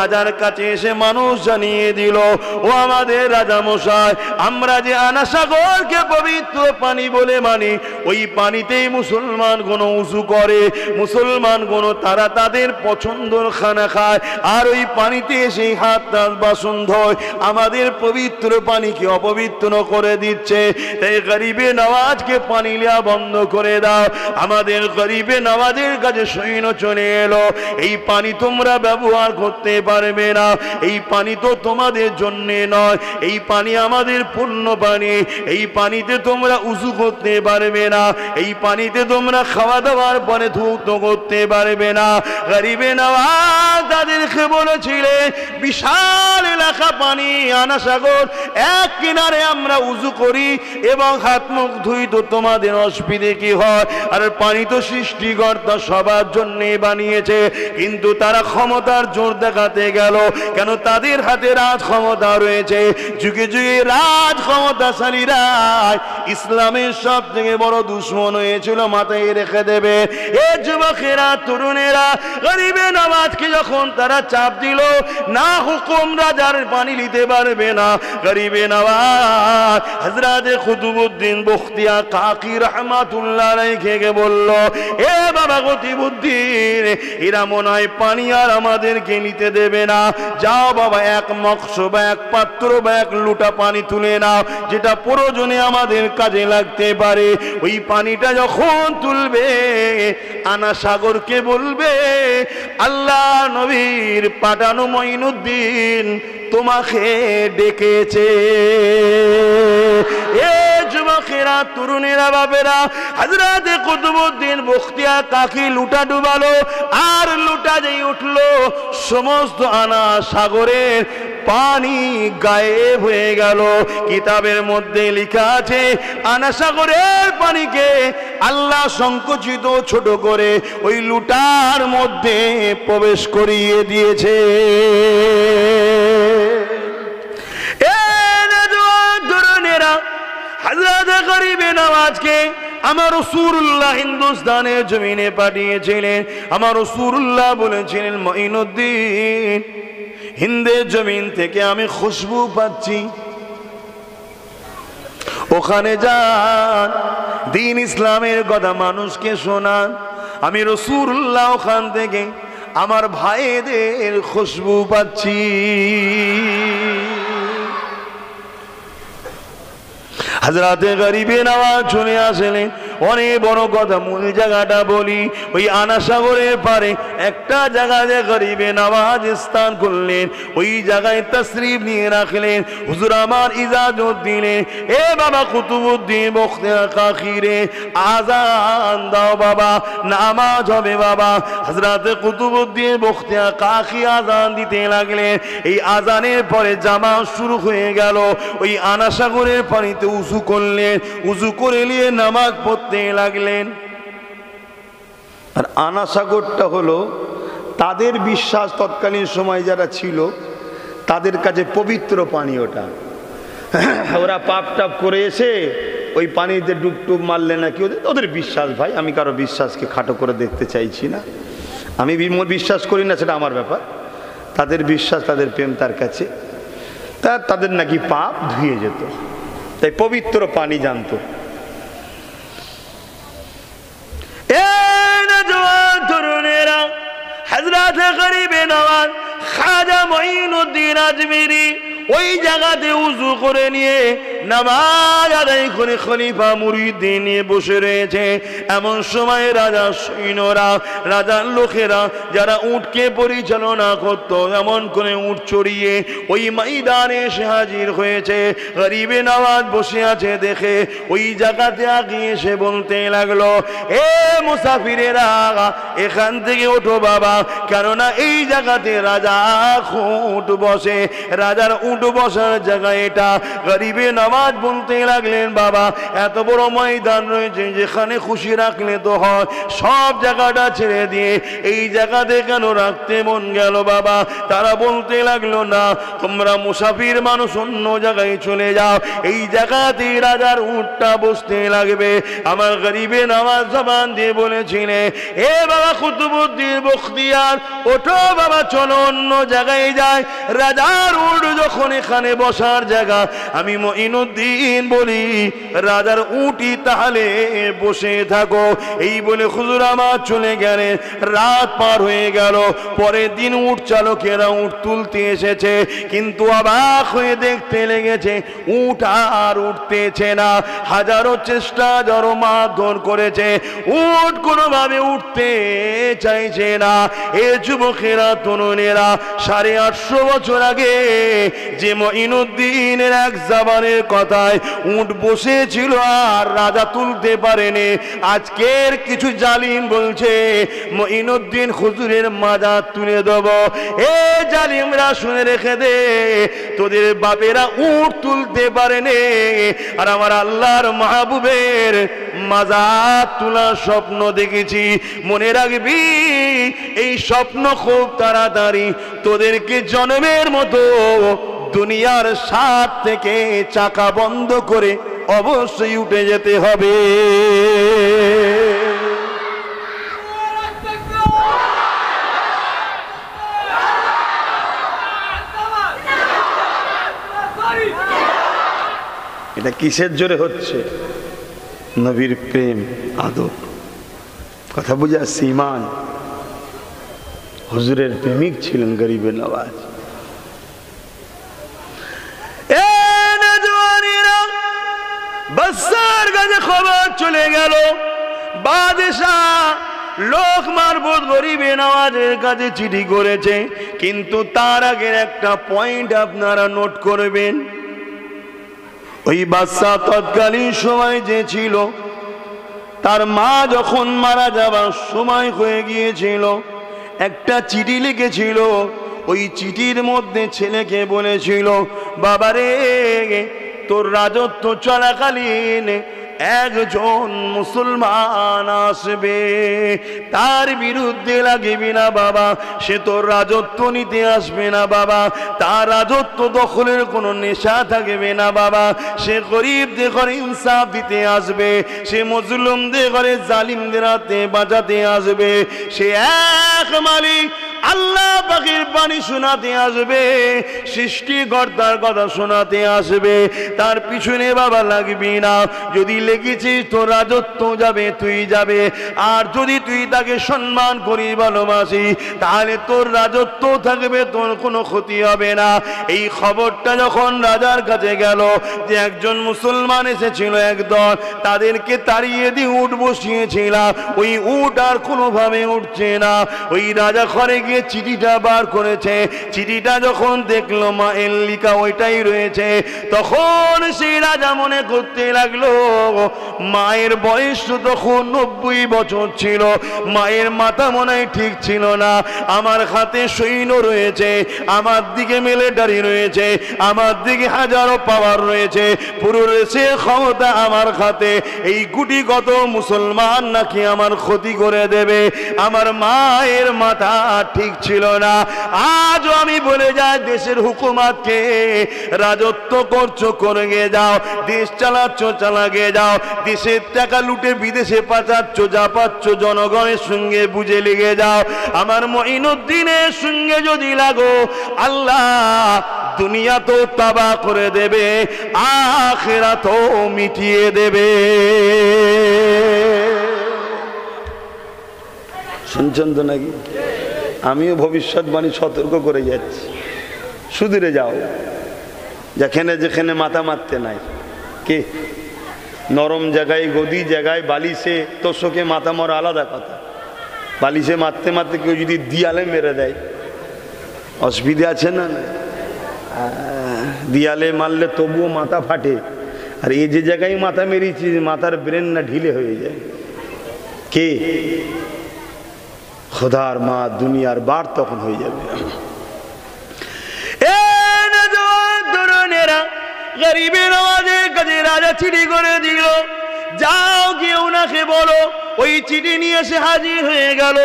রাজার কাছে এসে মানুষ জানিয়ে দিল, ও আমাদের রাজা মশাই, আমরা যে আনা সাগরকে পবিত্র পানি বলে মানি, ওই পানিতেই মুসলমান কোন উযু করে, মুসলমান কোন তারা তাদের পছন্দের খানা খায়, আর ওই পানিতে সেই হাত টাত বাসন ধোয়, আমাদের পবিত্র পানিকে অপবিত্র করে দিচ্ছে। তাই গরিবে নওয়াজকে পানি লিয়া বন্ধ করে দাও। আমাদের গরিবে নওয়াজের কাছে সৈন্য চলে এলো, এই পানি তোমরা ব্যবহার করতে পারবে না, এই পানি তো তোমাদের জন্য নয়, এই পানি আমাদের পূর্ণ পানি, এই পানিতে তোমরা উযু করতে পারবে না, এই পানিতে তোমরা খাওয়া দাওয়ার পরে ধৌত করতে পারবে না। গরিবে নওয়াজ তাদেরকে বলেছিলেন, বিশাল এলাকা পানি, আনা সাগর, এক কিনারে আমরা উযু করি এবং হাত মুখ ধুই, তো তোমাদের অসুবিধে কি হয়? আর পানি তো সৃষ্টিকর্তা সবার জন্য বানিয়েছে, কিন্তু তারা ক্ষমতার জোর দেখাতে গেল, কেন তাদের হাতে রাজ ক্ষমতা রয়েছে। যুগে যুগে রাজ ক্ষমতাশালীরা ইসলামের সব থেকে বড় দুশ্মন হয়েছিল, মাথায় রেখে দেবে। এ যুবকেরা, তরুণেরা, গরিবে নওয়াজকে যখন তারা চাপ দিল, না হুকুম রাজার পানি নিতে পারবে না, গরিবে নওয়াজ হযরতে কুতুবউদ্দিন বখতিয়ার কাকি রহমাতুল্লাহ আলাইহি বলল, এ বাবা কুতুবউদ্দিন, এরা মনে হয় পানি আর আমাদেরকে নিতে দেবে না, যাও বাবা, এক মগস বা এক পাত্র বা এক লুটা পানি তুলে নাও, যেটা প্রয়োজনে আমাদের কাজে লাগতে পারে। ওই পানিটা যখন তুলবে, আনা সাগরকে বলবে, আল্লাহ নবীর পাঠানো মঈনুদ্দিন তোমাকে ডেকেছে। এ যুবকেরা, তরুণেরা, বাবেরা, হযরতে কুতুবউদ্দিন বখতিয়ার কাকি লুটা ডুবালো, আর লুটা যেই উঠলো, সমস্ত আনা সাগরের পানি গায়েব হয়ে গেল। কিতাবের মধ্যে লেখা আছে, আনা সাগরের পানিকে আল্লাহ সংকুচিত ছোট করে ওই লুটার মধ্যে প্রবেশ করিয়ে দিয়েছে। হযরত গরিবে নওয়াজকে আমার রাসূলুল্লাহ হিন্দুস্তানের জমিনে পাঠিয়েছিলেন। আমার রাসূলুল্লাহ বলেছিলেন, মঈনুদ্দিন, হিন্দের জমিন থেকে আমি খুশবু পাচ্ছি, ওখানে যান, দ্বীন ইসলামের কথা মানুষকে শোনান। আমি রাসূলুল্লাহ ওখান থেকে আমার ভাইদের খুশবু পাচ্ছি। হযরতে গরিবে নওয়াজ চলে আসলেন। অনেক বড় কথা, মূল জায়গাটা বলি, ওই আনা সাগরের পারে একটা জায়গায় গরিবে নওয়াজ স্থান করলেন, ওই জায়গায় তাশরীফ নিয়ে রাখলেন। হুজুর আমার ইজাজত দিলেন, এ বাবা কুতুবউদ্দিন বখতিয়ার কাকি রে, আজান দাও বাবা, নামাজ হবে বাবা। হযরতে কুতুবউদ্দিন বখতিয়ার কাকি আজান দিতে লাগলেন। এই আজানের পরে জামাত শুরু হয়ে গেল। ওই আনা সাগরের পানিতে উযু করলেন, উযু করে নিয়ে নামাজ পড়তে লাগলেন। আর আনা সাগরটা হলো তাদের বিশ্বাস, তৎকালীন সময় যারা ছিল তাদের কাছে পবিত্র পানি ওটা। ওরা পাপ টাপ করে এসে ওই পানিতে ডুব টুব মারলে নাকি ওদের বিশ্বাস। ভাই, আমি কারো বিশ্বাসকে খাটো করে দেখতে চাইছি না, আমি বিশ্বাস করি না, সেটা আমার ব্যাপার। তাদের বিশ্বাস, তাদের প্রেম তার কাছে, তাদের নাকি পাপ ধুয়ে যেত, তাই পবিত্র পানি জানতো। তরুণেরা, হযরতে গরিবে নওয়াজ খাজা মঈনুদ্দিন আজমিরি ওই জায়গাতে উযু করে নিয়ে নামাজ আদায় করে খলিফা মুরিদ নিয়ে বসে রয়েছে। এমন সময় রাজার সৈন্যরা, রাজার লোকেরা যারা উটকে পরিচালনা করত, এমন করে উট চড়িয়ে ওই ময়দানে এসে হাজির হয়েছে। গরিবে নওয়াজ বসে আছে দেখে ওই জায়গাতে আগিয়ে এসে বলতে লাগলো, এ মুসাফিরেরা, এখান থেকে ওঠো বাবা, কেননা এই জায়গাতে রাজা উট বসে, রাজার উট বসার জায়গা এটা। গরিবে নওয়াজ আওয়াজ বলতে লাগলেন, বাবা এত বড় ময়দান রয়েছে, যেখানে খুশি রাখলে তো হয়, সব জায়গাটা ছেড়ে দিয়ে এই জায়গাতে কেন রাখতে মন গেল বাবা? তারা বলতে লাগলো, না তোমরা মুসাফির মানুষ, অন্য জায়গায় চলে যাও, এই জায়গাতে রাজার উটটা বসতে লাগবে। আমার গরিবে নামাজ জবান দিয়ে বলেছিলেন, এ বাবা কুতুবউদ্দিন বখতিয়ার, ওঠো বাবা, চলো অন্য জায়গায় যায়। রাজার উট যখন এখানে বসার জায়গা, আমি মঈনুদ্দিন বলি, রাজার উটই তাহলে বসে থাকো। এই বলে হুজুর আমার চলে গেলেন। রাত পার হয়ে গেল। পরের দিন উট চালকেরা উট তুলতে এসেছে, কিন্তু অবাক হয়ে দেখতে লেগেছে উট আর উঠতেছে না। হাজারো চেষ্টা, হাজারো মারধর করেছে, উট কোনোভাবে উঠতে চাইছে না। এ যুবকেরা, তরুণেরা, 850 বছর আগে যে মঈনুদ্দিনের এক জবানের কথায় উট বসেছিল আর রাজা তুলতে পারেনি, আজকের কিছু জালিম বলছে মঈনুদ্দিন হুজুরের মাজার তুলে দেব। এ জালিমরা শুনে রেখে দে, তোদের বাপেরা উট তুলতে পারেনি, আর আমার আল্লাহর মাহবুবের মাজার তোলার স্বপ্ন দেখেছি। মনে রাখবি, এই স্বপ্ন খুব তাড়াতাড়ি তোদেরকে জন্মের মতো দুনিয়ার স্বাদ থেকে চাকা বন্ধ করে অবশ্যই উঠে যেতে হবে। এটা কিসের জোরে হচ্ছে? নবীর প্রেম, আদব। কথা বুঝে আসছে? ঈমান। হুজুরের প্রেমিক ছিলেন গরিবে নওয়াজ। বাদশার কাছে খবর চলে গেল, বাদশাহ লোক মারফত গরিবে নওয়াজের কাছে চিঠি করেছে। কিন্তু তার আগের একটা পয়েন্ট আপনারা নোট করবেন। ওই বাদশাহ তৎকালীন সময় যে ছিল, তার মা যখন মারা যাবার সময় হয়ে গিয়েছিল, একটা চিঠি লিখেছিল। ওই চিঠির মধ্যে ছেলেকে বলেছিল, বাবারে, তোর রাজত্ব চলাকালীন একজন মুসলমান আসবে, তার বিরুদ্ধে লাগবি না বাবা, সে তোর রাজত্ব নিতে আসবে না বাবা, তার রাজত্ব দখলের কোনো নেশা থাকবে না বাবা, সে গরিবদের ঘরে ইনসাফ দিতে আসবে, সে মজলুমদের ঘরে জালিমদের হাতে বাঁচাতে আসবে, সে এক মালিক আল্লাহ পাকের বাণী শোনাতে আসবে, সৃষ্টিকর্তার কথা শোনাতে আসবে। তার পিছনে বাবা লাগবি না। যদি লেগেছিস তোর রাজত্ব যাবে, তুই যাবে। আর যদি তুই তাকে সম্মান করি, ভালোবাসি, তাহলে তোর রাজত্ব থাকবে, তোর কোনো ক্ষতি হবে না। এই খবরটা যখন রাজার কাছে গেল যে একজন মুসলমান এসেছিল একদল, তাদেরকে তাড়িয়ে দিয়ে উট বসিয়েছিলাম, ওই উট আর কোনোভাবে উঠছে না। ওই রাজা ঘরে গিয়ে চিঠিটা বার করেছে। চিঠিটা যখন দেখলো মায়ের লিখা ওইটাই রয়েছে, তখন সেই রাজা মনে করতে লাগলো, মায়ের বয়স তখন 90 বছর ছিল, মায়ের মাথা মনে হয় ঠিক ছিল না। আমার হাতে সৈন্য রয়েছে, আমার দিকে মিলিটারি রয়েছে, আমার দিকে হাজারো পাওয়ার রয়েছে, পুরো দেশের ক্ষমতা আমার হাতে। এই গুটি কত মুসলমান নাকি আমার ক্ষতি করে দেবে। আমার মায়ের মাথা ঠিক ছিল না। আজও আমি বলে যাই, দেশের হুকুমাতকে রাজত্ব করছো, করে যাও, দেশ চালাচ্ছ, চালাগে যাও, দেশের টাকা লুটে বিদেশে পাচাচ্ছ, যা পাচ্ছ জনগণের সঙ্গে বুঝে লেগে যাও। আমার মঈনুদ্দিনের সঙ্গে যদি লাগো, আল্লাহ দুনিয়া তো তাবাহ করে দেবে, আখিরাত তো মিটিয়ে দেবে। শুনছেন তো নাকি? আমিও ভবিষ্যৎবাণী সতর্ক করে যাচ্ছি, সুদূরে যাও, যেখানে যেখানে মাথা মারতে নাই। কে নরম জায়গায়, গদি জায়গায়, বালিশে তোষকে মাথা মারা আলাদা কথা। বালিশে মারতে মারতে কেউ যদি দিয়ালে মেরে দেয়, অসুবিধা আছে না? দিয়ালে মারলে তবুও মাথা ফাটে, আর এই যে জায়গায় মাথা মেরেছি, মাথার ব্রেন না ঢিলে হয়ে যায়। কে? খোদার মা, দুনিয়ার বার তখন হয়ে যাবে। গরিবে নওয়াজের কাছে রাজা চিঠি করে দিল, যাও গিয়ে ওনাকে বলো। ওই চিঠি নিয়ে এসে হাজির হয়ে গেল।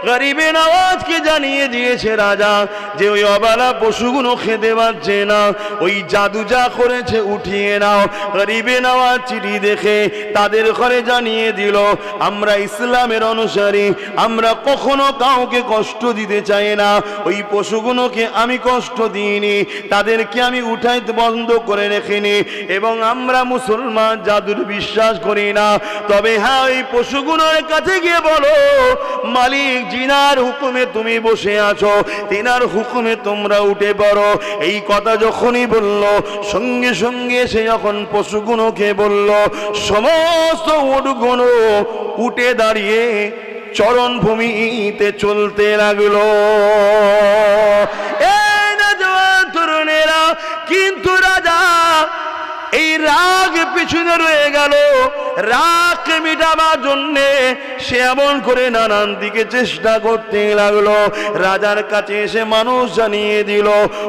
গরিবে নওয়াজকে জানিয়ে দিয়েছে রাজা যে ওই অবালা পশুগুলো খেতে পারছে না, ওই জাদু যা করেছে উঠিয়ে নাও। গরিবে নওয়াজ চিঠি দেখে তাদের ঘরে জানিয়ে দিল, আমরা ইসলামের অনুসারী, আমরা কখনো কাউকে কষ্ট দিতে চাই না। ওই পশুগুলোকে আমি কষ্ট দিইনি, তাদেরকে আমি উঠাইতে বন্ধ করে রেখিনি, এবং আমরা মুসলমান জাদুর বিশ্বাস করি না। তবে হ্যাঁ, ওই পশুগুলোর কাছে গিয়ে বলো, মালিক জিনার হুকুমে তুমি বসে আছো, তিনার হুকুমে তোমরা উঠে পড়ো। এই কথা যখনই বলল, সঙ্গে সঙ্গে সে যখন পশুগুলোকে বলল, সমস্ত উটগুলো উঠে দাঁড়িয়ে চরণ ভূমিতে চলতে লাগলো। এই না জওয়ান তরুণেরা, কিন্তু রাজা এই রাগ পিছনে রয়ে গেল। রাগকে মিটাবার জন্যে সে এমন করে নানান দিকে চেষ্টা করতে লাগলো। রাজার কাছে এসে মানুষ জানিয়ে দিল,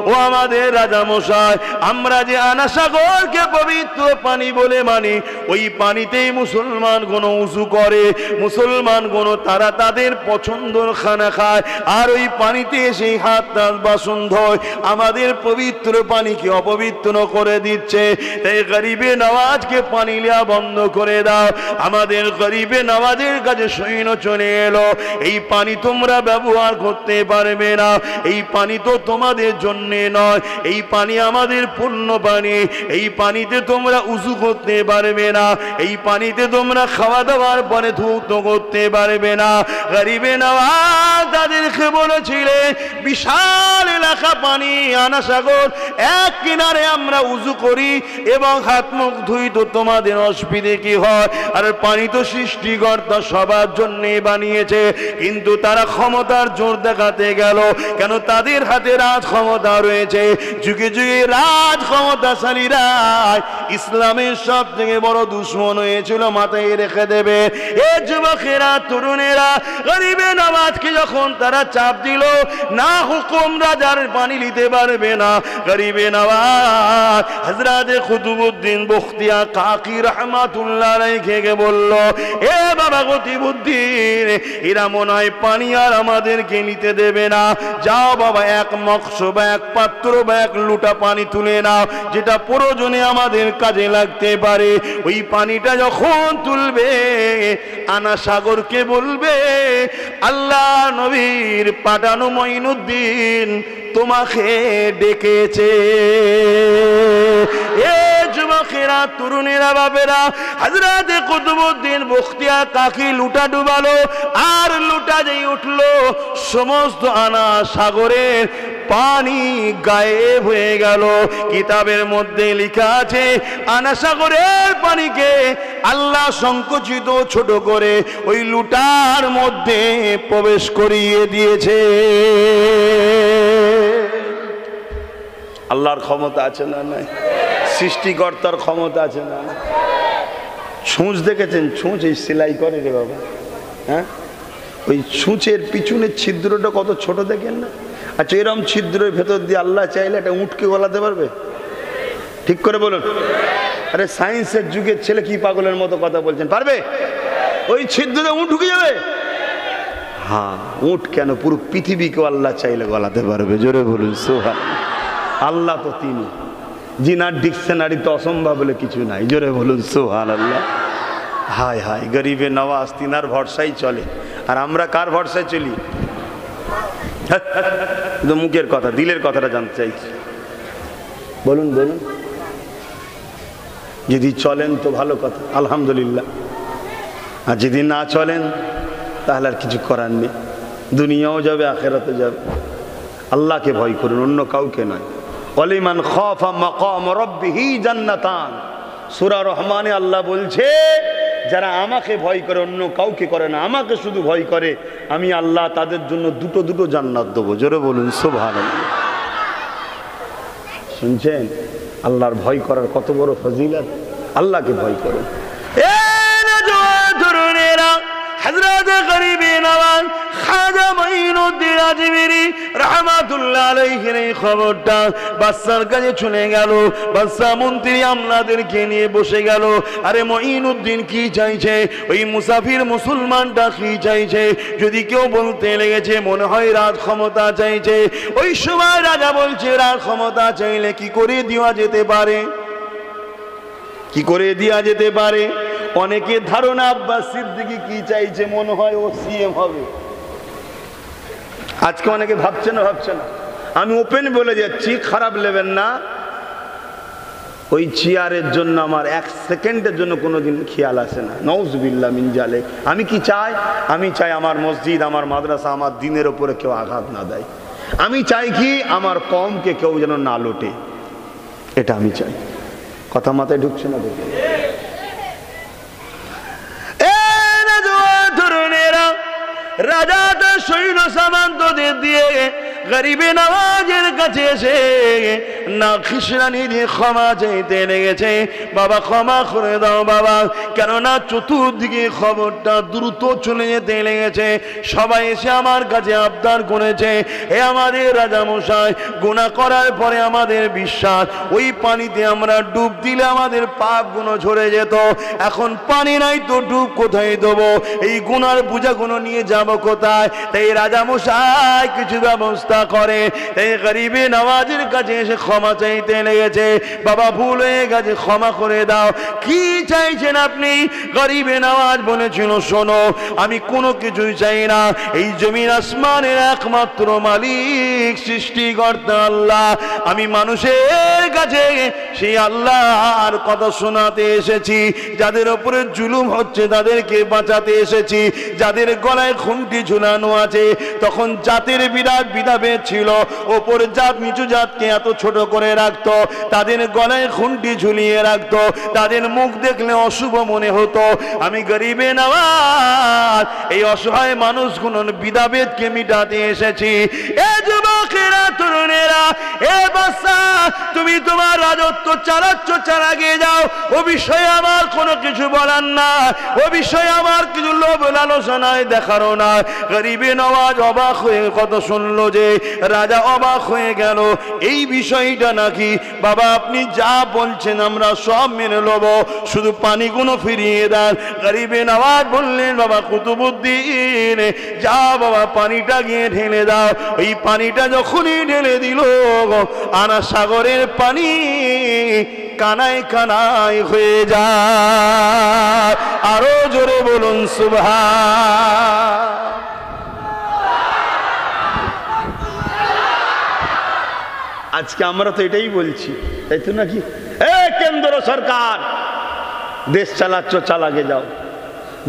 ও আমাদের রাজা মশাই, আমরা যে আনা সাগরকে পবিত্র পানি বলে মানি, ওই পানিতেই মুসলমান কোনো উজু করে, মুসলমান কোনো তারা তাদের পছন্দর খানা খায়, আর ওই পানিতে সেই হাত তার বাসন ধোয়। আমাদের পবিত্র পানিকে অপবিত্র করে দিচ্ছে। তাই গরিবে নওয়াজকে পানি লিয়া বন্ধ করে দাও। আমাদের গরিবে নওয়াজের কাছে সৈন্য চলে এলো, এই পানি তোমরা ব্যবহার করতে পারবে না, এই পানি তো তোমাদের জন্য নয়, এই পানি আমাদের পূর্ণ পানি, এই পানিতে তোমরা উযু করতে পারবে না, এই পানিতে তোমরা খাওয়া দাওয়ার পরে ধৌত করতে পারবে না। গরিবে নওয়াজ তাদেরকে বলেছিলেন, বিশাল এলাকা পানি, আনা সাগর, এক কিনারে আমরা উযু করি এবং হাত মুখ ধুই, তো তোমাদের অসুবিধে কি হয়? আর পানি তো সৃষ্টিকর্তা সবার জন্য বানিয়েছে। কিন্তু তারা ক্ষমতার জোর দেখাতে গেল, কেন তাদের হাতে রাজ ক্ষমতা রয়েছে। যুগে যুগে রাজ ক্ষমতাশালীরা ইসলামের সব থেকে বড় দুশ্মন হয়েছিল, মাথায় রেখে দেবে। এ যুবকেরা, তরুণেরা, গরিবে নওয়াজকে যখন তারা চাপ দিল, না হুকুম রাজার পানি নিতে পারবে না, গরিবে নওয়াজ হযরত কুতুবউদ্দিন বখতিয়ার কাকি রহমাতুল্লাহ আলাইহি বলল, এ বাবা কুতুবউদ্দিন, এরা মনে হয় পানি আর আমাদেরকে নিতে দেবে না। যাও বাবা, এক মগস বা এক পাত্র বা এক লুটা পানি তুলে নাও, যেটা প্রয়োজনে আমাদের কাজে লাগতে পারে। ওই পানিটা যখন তুলবে, আনা সাগরকে বলবে, আল্লাহ নবীর পাঠানো মঈনুদ্দিন তোমাকে ডেকেছে। এ যুবকেরা, তরুণেরা, বাবেরা, হযরত কুতুবউদ্দিন বখতিয়ার কাকি লুটা ডুবালো, আর লুটা যেই উঠলো, সমস্ত আনা সাগরের পানি গায়েব হয়ে গেল। কিতাবের মধ্যে লেখা আছে, আনা সাগরের পানিকে আল্লাহ সংকুচিত ছোট করে ওই লুটার মধ্যে প্রবেশ করিয়ে দিয়েছে। আল্লাহর ক্ষমতা আছে না নাই? সৃষ্টিকর্তার ক্ষমতা আছে না? ছুঁচ দেখেছেন? ছুঁচ এই সেলাই করে রে বাবা, হ্যাঁ, ওই ছুঁচের পিছনের ছিদ্রটা কত ছোট দেখেন না? আচ্ছা, এরকম ছিদ্রের ভেতর দিয়ে আল্লাহ চাইলে একটা উটকে গলাতে পারবে? ঠিক করে বলুন। আরে সায়েন্সের যুগের ছেলে কি পাগলের মতো কথা বলছেন? পারবে? ওই ছিদ্রে উট ঢুকে যাবে? হ্যাঁ, উট কেন, পুরো পৃথিবীকেও আল্লাহ চাইলে গলাতে পারবে। জোরে বলুন সুবহানাল্লাহ। আল্লাহ তো তিনি, জিনার ডিকশনারি তো অসম্ভব বলে কিছু নাই। জোরে বলুন সুবহানাল্লাহ। হায় হায়, গরিবে নওয়াজ তিনার ভরসাই চলে, আর আমরা কার ভরসায় চলি? মুখের কথা, দিলের কথাটা জানতে চাইছি। বলুন বলুন। যদি চলেন তো ভালো কথা, আলহামদুলিল্লাহ, আর যদি না চলেন তাহলে আর কিছু করার নেই। দুনিয়াও যাবে, আখিরাতে যাবে। আল্লাহকে ভয় করুন, অন্য কাউকে নয়। ওয়ালিমান খাফা মাকাম রাব্বিহি জান্নাতান। সূরা রহমানে আল্লাহ বলছে, যারা আমাকে ভয় করে, অন্য কাউকে করে না, আমাকে শুধু ভয় করে, আমি আল্লাহ তাদের জন্য দুটো দুটো জান্নাত দেবো। জোরে বলুন সুবহানাল্লাহ। শুনছেন আল্লাহর ভয় করার কত বড় ফজিলত? আল্লাহকে ভয় করুন। হযরত গরিবে নওয়াজ খাজা মঈনুদ্দিন আজমিরি রাহমাতুল্লাহ আলাইহি দেখেন এই খবরটা বাদশার কাছে চলে গেল। বাদশা মন্ত্রী আমলাদেরকে নিয়ে বসে গেল। আরে মঈনুদ্দিন কি চাইছে, ওই মুসাফির মুসলমানটা কি চাইছে, যদি কেউ বলতে লেগেছে মনে হয় রাজ ক্ষমতা চাইছে। ওই সময় রাজা বলছে রাজ ক্ষমতা চাইলে কি করে দেওয়া যেতে পারে, কি করে দেওয়া যেতে পারে? অনেকের ধারণা আব্বাস সিদ্দিকী কি চাইছে, মনে হয় ও সিএম হবে। আজকে অনেকে ভাবছে না, আমি ওপেন বলে যাচ্ছি, খারাপ নেবেন না। ওই চেয়ারের জন্য আমার এক সেকেন্ডের জন্য কোনোদিন খেয়াল আসে না, নাউজুবিল্লাহ মিন জালিক। আমি কি চাই? আমি চাই আমার মসজিদ, আমার মাদ্রাসা, আমার দ্বীনের উপরে কেউ আঘাত না দেয়। আমি চাই কি আমার কওমকে কেউ যেন না লোটে, এটা আমি চাই। কথা মাথায় ঢুকছে না? দেখে রাজা তার সৈন্য সামন্তদের দিয়ে গরিবে নওয়াজের কাছে এসে না খিসরানি দিয়ে ক্ষমা চাইতে লেগেছে। বাবা ক্ষমা করে দাও বাবা, কেননা চতুর্দিকে খবরটা দ্রুত চলে যেতে লেগেছে। সবাই এসে আমার কাছে আবদার করেছে, হে আমাদের রাজা মশাই, গুনাহ করার পরে আমাদের বিশ্বাস ওই পানিতে আমরা ডুব দিলে আমাদের পাপগুলো ঝরে যেত। এখন পানি নাই তো ডুব কোথায় দেবো? এই গুনার বোঝাগুলো নিয়ে যাব কোথায়? তাই রাজা মশাই কিছু ব্যবস্থা করে। এই গরিবে নওয়াজের কাছে এসে ক্ষমা চাইতে লেগেছে। বাবা ভুল হয়ে গেছে, ক্ষমা করে দাও। কি চাইছেন আপনি? গরিবে নওয়াজ বলেছিল, শোনো, আমি কোনো কিছুই চাই না, এই জমিন আসমানের একমাত্র মালিক সৃষ্টিকর্তা আল্লাহ। আমি মানুষের কাছে সেই আল্লাহর কথা শোনাতে এসেছি। যাদের উপরে জুলুম হচ্ছে তাদেরকে বাঁচাতে এসেছি। যাদের গলায় খুন্তি ঝুলানো আছে, তখন জাতের বিরাট ভেদাভেদ ছিল, ওপর জাত নিচু জাতকে এত ছোট করে রাখতো, তাদের গলায় খুন্তি ঝুলিয়ে রাখতো, তাদের মুখ দেখলে অশুভ মনে হতো। আমি গরিবে নওয়াজ এই অসহায় মানুষগুলোর ভেদাভেদকে মিটাতে এসেছি। এ যুবকেরা, তরুণেরা, এ বাদশা, তুমি তোমার রাজত্ব চালাচ্ছ, চালাগে যাও। ও বিষয়ে আমার কোনো কিছু বলার না, ও বিষয়ে আমার কিছু লোভ লালসায় দেখারও না। গরিবে নওয়াজ অবাক হয়ে কত শুনলো যে রাজা অবাক হয়ে গেল। এই বিষয়টা নাকি বাবা আপনি যা বলছেন আমরা সব মেনে নেব, শুধু পানিগুলো ফিরিয়ে দেন। গরিবে নওয়াজ বললেন, বাবা কুতুবউদ্দিন, যা বাবা পানিটা গিয়ে ঢেলে দাও। এই পানিটা যখনই ঢেলে দিল, আনা সাগরের পানি কানায় কানায় হয়ে যায়। আরো জোরে বলুন সুবহান। আজকে আমরা তো এটাই বলছি, তাই তো নাকি? কেন্দ্র সরকার দেশ চালাচ্ছ, চালাগে যাও।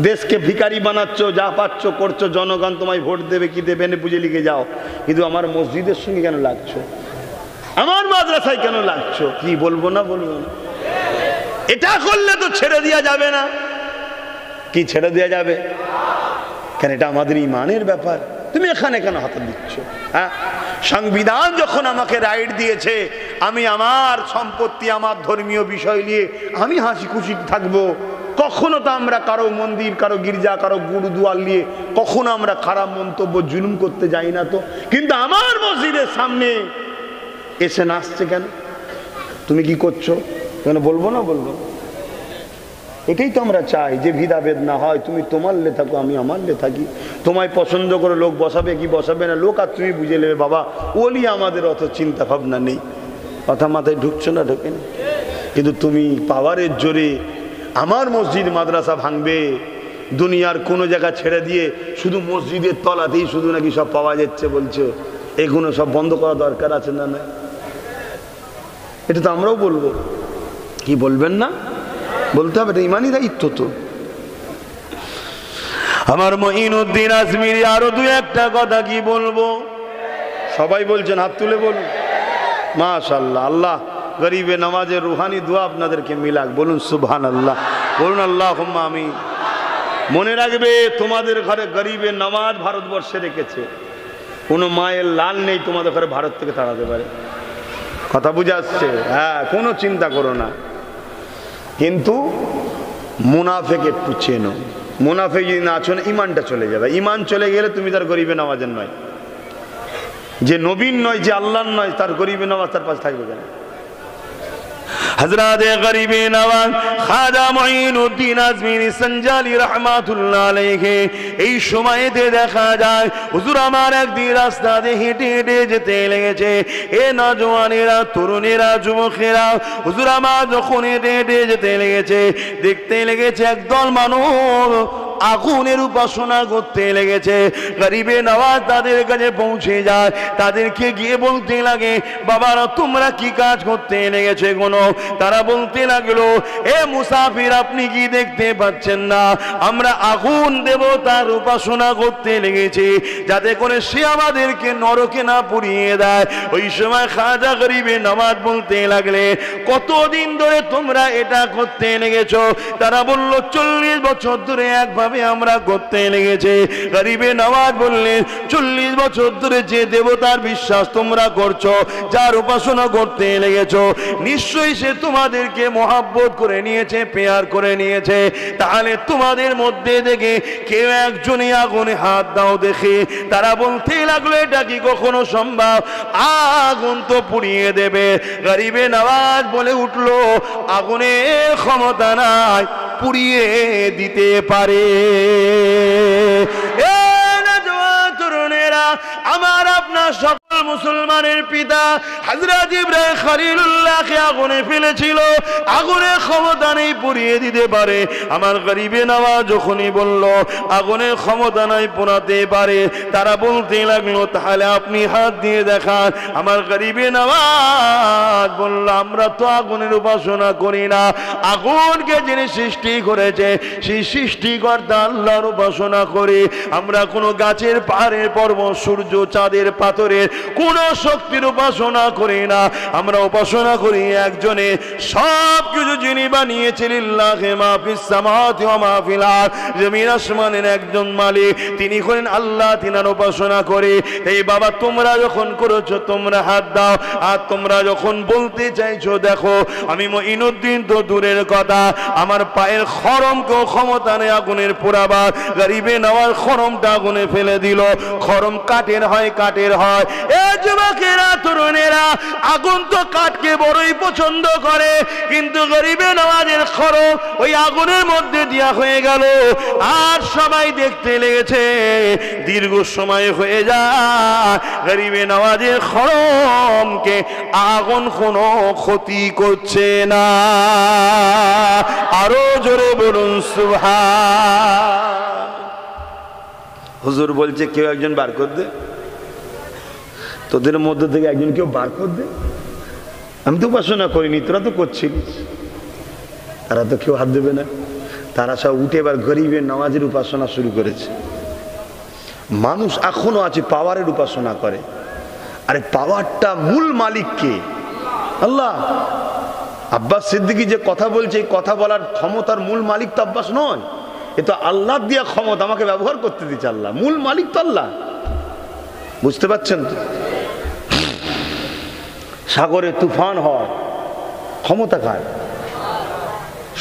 দেশকে ভিখারি বানাচ্ছ, যা পাচ্ছ করছো, জনগণ তোমায় ভোট দেবে কি দেবে না বুঝে লিখে যাও। কিন্তু আমার মসজিদের সঙ্গে কেন লাগছো? আমার মাদ্রাসায় কেন লাগছো? কি বলবো না, বলবো না? এটা করলে তো ছেড়ে দেওয়া যাবে না। কি ছেড়ে দেওয়া যাবে? কেন? এটা আমাদের ইমানের ব্যাপার। তুমি এখানে কেন হাত দিচ্ছ? হ্যাঁ, সংবিধান যখন আমাকে রাইট দিয়েছে, আমি আমার সম্পত্তি, আমার ধর্মীয় বিষয় নিয়ে আমি হাসি খুশি থাকবো। কখনো তো আমরা কারো মন্দির, কারো গির্জা, কারো গুরুদুয়ার নিয়ে কখনো আমরা খারাপ মন্তব্য, জুলুম করতে যাই না তো। কিন্তু আমার মসজিদের সামনে এসে নাচছে কেন? তুমি কি করছো? কেন বলবো না, বলবো। এটাই তো আমরা চাই, যে ভেদাভেদ না হয়। তুমি তোমার লে থাকো, আমি আমার লে থাকি। তোমায় পছন্দ করে লোক বসাবে কি বসাবে না লোক আর তুমি বুঝে নেবে। বাবা ওলি আমাদের অত চিন্তা ভাবনা নেই। কথা মাথায় ঢুকছো না? ঢোকে না। কিন্তু তুমি পাওয়ারের জোরে আমার মসজিদ মাদ্রাসা ভাঙবে, দুনিয়ার কোনো জায়গা ছেড়ে দিয়ে শুধু মসজিদের তলাতেই শুধু নাকি সব পাওয়া যাচ্ছে বলছো। এগুলো সব বন্ধ করা দরকার আছে না? না, এটা তো আমরাও বলবো। কি বলবেন না? বলতে হবে, এটা ইমানি দায়িত্ব তো। আমার মঈনুদ্দিন আজমিরি আরো দু একটা কথা কি বলবো। সবাই বলছেন, হাত তুলে বলুন মাশাআল্লাহ। আল্লাহ গরিবে নামাজের রুহানি দোয়া আপনাদেরকে মিলাক। বলুন সুবহানাল্লাহ, বলুন আল্লাহুম্মা আমিন। মনে রাখবে, তোমাদের ঘরে গরিবে নামাজ ভারতবর্ষে রেখেছে। কোনো মায়ের লাল নেই তোমাদের ঘরে ভারত থেকে তাড়াতে পারে। কথা বুঝে আসছে? হ্যাঁ, কোনো চিন্তা করো না। কিন্তু মুনাফেক একটু চেনো। মুনাফেক যদি না চেনো, ইমানটা চলে যাবে। ইমান চলে গেলে তুমি তার গরিবে নামাজের নয়। যে নবীন নয়, যে আল্লাহর নয়, তার গরিবে নওয়াজ তার পাশে থাকবে কেন? হযরত গরিবে নওয়াজ খাজা মুঈনুদ্দিন আজমিরি সঞ্জালি রাহমাতুল্লাহ আলাইহি এই সময়তে দেখা যায় হুজুর আমার একদিন রাস্তা দিয়ে হেঁটে হেঁটে যেতে লেগেছে। এ নওজওয়ানেরা, তরুণেরা, যুবকেরা, হুজুর আমার যখন হেঁটে হেঁটে যেতে লেগেছে, দেখতে লেগেছে একদল মানুষ আগুনের উপাসনা করতে লেগেছে। গরিবে নওয়াজ তাদের কাছে পৌঁছে যায়, তাদেরকে গিয়ে বলতে লাগে, বাবারা তোমরা কি কাজ করতে লেগেছে কোনো? তারা বলতে লাগলো, এ মুসাফির আপনি কি দেখতে পাচ্ছেন না আমরা আগুন দেবতার উপাসনা করতে লেগেছি, যাতে করে সে আমাদেরকে নরকে না পুড়িয়ে দেয়। ওই সময় খাজা গরিবে নওয়াজ বলতে লাগলে, কতদিন ধরে তোমরা এটা করতে লেগেছো? তারা বলল 40 বছর ধরে একভাবে আমরা করতে লেগেছে। গরিবে নওয়াজ বললেন, 40 বছর ধরে যে দেবতার বিশ্বাস তোমরা করছো, যার উপাসনা করতে লেগেছো, নিশ্চয়ই সে তোমাদেরকে মহাব্বত করে নিয়েছে, পেয়ার করে নিয়েছে। তাহলে তোমাদের মধ্যে থেকে কেউ একজনই আগুনে হাত দাও দেখে। তারা বলতে লাগলো, এটা কি কখনো সম্ভব? আগুন তো পুড়িয়ে দেবে। গরিবে নওয়াজ বলে উঠলো, আগুনের ক্ষমতা নাই, পুড়িয়ে দিতে পারে। তরুণেরা, আমার আপনার সকল মুসলমানের পিতা হযরত ইব্রাহিম খলিলুল্লাহকে আগুনে ফেলেছিল, আগুনের ক্ষমতা নেই, পুড়িয়ে দিতে পারে। আমার গরিবে নওয়াজ যখনই বলল আগুনের ক্ষমতা নাই, পোড়াতে পারে, তারা বলতে লাগলো, তাহলে আপনি হাত দিয়ে দেখান। আমার গরিবে নওয়াজ বলল, আমরা তো আগুনের উপাসনা করি না, আগুনকে যিনি সৃষ্টি করেছে সেই সৃষ্টিকর্তা আল্লাহর উপাসনা করি। আমরা কোনো গাছের, পাহাড়ের, পর্বত, সূর্য, চাঁদের, পাথরের কোন শক্তির উপাসনা করি না। আমরা উপাসনা করি একজনে, সব কিছু যিনি বানিয়েছেন, লিল্লাহি মা ফিস সামাওয়াতি ওয়া মা ফিল আরদ, জমিন আসমানের একজন মালিক, তিনি হলেন আল্লাহ, তিনার উপাসনা করে। এই বাবা তোমরা যখন করেছো তোমরা হাত দাও, আর তোমরা যখন বলতে চাইছো, দেখো আমি মুঈনুদ্দিন তো দূরের কথা, আমার পায়ের খরমকেও ক্ষমতা নেই আগুনের পোড়াবার। গরিবে নওয়াজ খরমটা আগুনে ফেলে দিল। খরম কাঠের হয়, কাঠের হয়। এ যুবকেরা, তরুণেরা, আগুন তো কাঠকে বড়ই পছন্দ করে, কিন্তু গরিবে নওয়াজের খরম ওই আগুনের মধ্যে দিয়া হয়ে গেল। আর সবাই দেখতে লেগেছে, দীর্ঘ সময় হয়ে যায়, গরিবে নওয়াজের খরমকে আগুন কোনো ক্ষতি করছে না। আরো জোরে বলুন সুবহান। হুজুর বলছে, কেউ একজন বার কর দে, তোদের মধ্যে থেকে একজন কেউ বার কর দে। আমি তো উপাসনা করিনি, তোরা তো করছিলিস। তারা তো কেউ হাত দেবে না, তারা সব উঠে এবার গরিবের নওয়াজের উপাসনা শুরু করেছে। মানুষ এখনো আছে পাওয়ারের উপাসনা করে। আরে পাওয়ারটা মূল মালিক কে? আল্লাহ। আব্বাস সিদ্দিকী যে কথা বলছে, এই কথা বলার ক্ষমতার মূল মালিক তো আব্বাস নয়, এ তো আল্লাহ দিয়া ক্ষমতা, আমাকে ব্যবহার করতে দিচ্ছে আল্লাহ। মূল মালিক তো আল্লাহ। বুঝতে পারছেন তো? সাগরে তুফান হয়, ক্ষমতা কার?